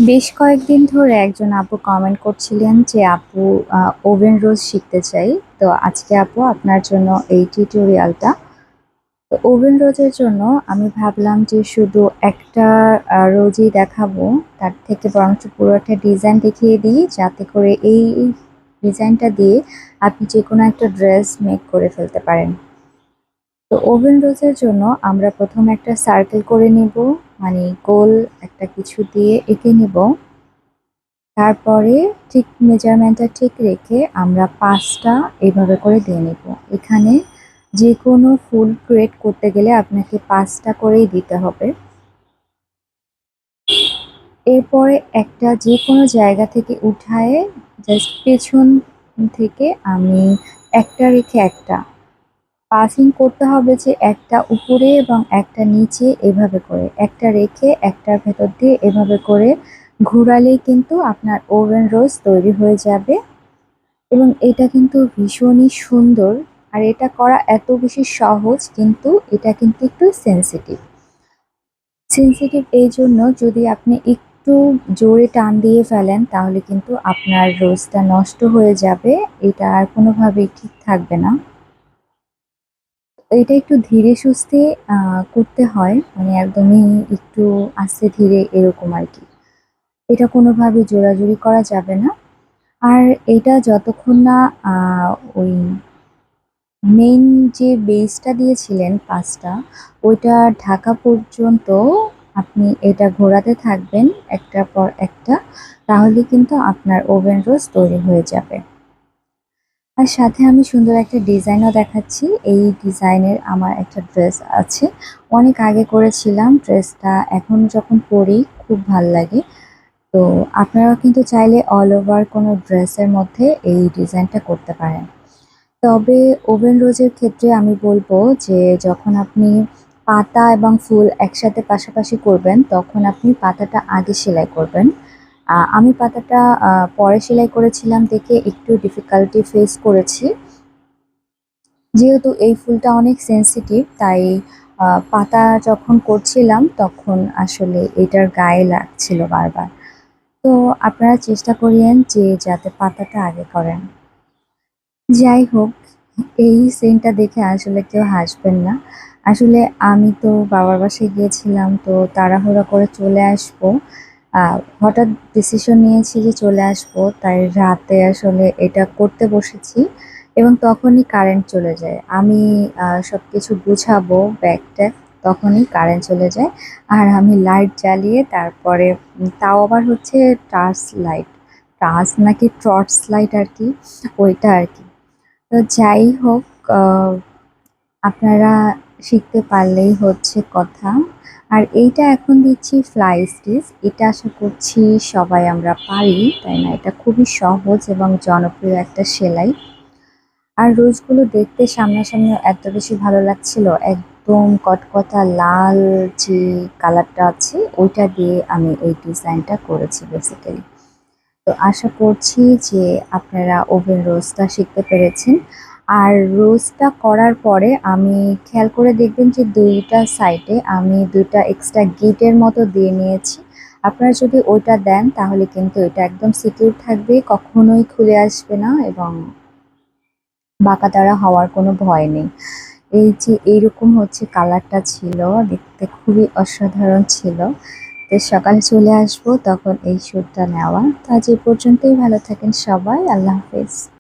বেশ কয়েকদিন ধরে একজন আপু কমেন্ট করছিলেন যে আপু ওভেন রোস্ট শিখতে চাই। তো আজকে আপু আপনার জন্য এই টিউটোরিয়ালটা। তো ওভেন রোজের জন্য আমি ভাবলাম যে শুধু একটা রোজই দেখাবো, তার থেকে বরঞ্চ পুরো একটা ডিজাইন দেখিয়ে দিই, যাতে করে এই ডিজাইনটা দিয়ে আপনি যে কোনো একটা ড্রেস মেক করে ফেলতে পারেন। তো ওভেন রোজের জন্য আমরা প্রথমে একটা সার্কেল করে নিব, মানে গোল একটা কিছু দিয়ে এঁকে নিব। তারপরে ঠিক মেজারমেন্টটা ঠিক রেখে আমরা ৫টা এভাবে করে দিয়ে নেব। এখানে যে কোনো ফুল ক্রিয়েট করতে গেলে আপনাকে ৫টা করেই দিতে হবে। এরপরে একটা যে কোনো জায়গা থেকে উঠায়ে জাস্ট পেছন থেকে আমি একটা রেখে একটা পাসিং করতে হবে, যে একটা উপরে এবং একটা নিচে এভাবে করে, একটা রেখে একটার ভেতর দিয়ে এভাবে করে ঘোরালেই কিন্তু আপনার ওভেন রোস্ট তৈরি হয়ে যাবে। এবং এটা কিন্তু ভীষণই সুন্দর। আর এটা করা এত বেশি সহজ, কিন্তু এটা কিন্তু একটু সেনসিটিভ। সেনসিটিভ এই জন্য, যদি আপনি একটু জোরে টান দিয়ে ফেলেন তাহলে কিন্তু আপনার রোস্টটা নষ্ট হয়ে যাবে। এটা আর কোনোভাবেই ঠিক থাকবে না। এটা একটু ধীরে সুস্থে করতে হয়, মানে একদমই একটু আস্তে ধীরে এরকম আরকি। এটা কোনোভাবে জোরাজুরি করা যাবে না। আর এটা যতক্ষণ না আ ওই মেইন যে বেসটা দিয়েছিলেন ৫টা, ওইটা ঢাকা পর্যন্ত আপনি এটা ঘোরাতে থাকবেন একটার পর একটা। তাহলে কিন্তু আপনার ওভেন রোস্ট তৈরি হয়ে যাবে। আর সাথে আমি সুন্দর একটা ডিজাইনও দেখাচ্ছি। এই ডিজাইনের আমার একটা ড্রেস আছে। অনেক আগে করেছিলাম ড্রেসটা, এখন যখন পরি খুব ভাল লাগে। তো আপনারাও কিন্তু চাইলে অল ওভার কোনো ড্রেসের মধ্যে এই ডিজাইনটা করতে পারেন। তবে ওভেন রোজের ক্ষেত্রে আমি বলব যে যখন আপনি পাতা এবং ফুল একসাথে পাশাপাশি করবেন, তখন আপনি পাতাটা আগে সেলাই করবেন। আমি পাতাটা পরে সেলাই করেছিলাম দেখে একটু ডিফিকাল্টি ফেস করেছি। যেহেতু এই ফুলটা অনেক সেনসিটিভ, তাই পাতা যখন করছিলাম তখন আসলে এটার গায়ে লাগছিল বারবার। তো আপনারা চেষ্টা করিয়েন যে যাতে পাতাটা আগে করেন। যাই হোক, এই সিনটা দেখে আসলে কেউ হাসবেন না। আসলে আমি তো বাবার বাসায় গিয়েছিলাম, তো তাড়াহুড়া করে চলে আসবো। আ হঠাৎ ডিসিশন নিয়েছি যে চলে আসবো, তাই রাতে আসলে এটা করতে বসেছি এবং তখনই কারেন্ট চলে যায়। আমি সবকিছু গুছাবো ব্যাগ-ট্যাগ, তখনই কারেন্ট চলে যায়। আর আমি লাইট জ্বালিয়ে তারপরে তাও আবার হচ্ছে টার্চ লাইট, টার্চ নাকি টর্চ লাইট আরকি, ওইটা আরকি। তো যাই হোক, আ আপনারা শিখতে পারলেই হচ্ছে কথা। আর এইটা এখন দিচ্ছি ফ্লাই স্টিচ। এটা আশা করছি সবাই আমরা পারি, তাই না? এটা খুবই সহজ এবং জনপ্রিয় একটা সেলাই। আর রোজগুলো দেখতে সামনাসামনি এত বেশি ভালো লাগছিল। একদম কটকটা লাল যে কালারটা আছে, ওইটা দিয়ে আমি এই ডিজাইনটা করেছি বেসিক্যালি। তো আশা করছি যে আপনারা ওভেন রোস্টটা শিখতে পেরেছেন। আর রোস্টটা করার পরে আমি খেয়াল করে দেখবেন যে ২টা সাইডে আমি ২টা এক্সট্রা গিঁটের মতো দিয়ে নিয়েছি। আপনারা যদি ওইটা দেন তাহলে কিন্তু এটা একদম সিকিউর থাকবে, কখনোই খুলে আসবে না এবং বাঁকাতেড়া হওয়ার কোনো ভয় নেই। এই যে এইরকম হচ্ছে কালারটা ছিল, দেখতে খুবই অসাধারণ ছিল। তো সকালে চলে আসবো তখন এই শ্যুটটা নেওয়া। তো আজ এ পর্যন্তই, ভালো থাকেন সবাই। আল্লাহ হাফেজ।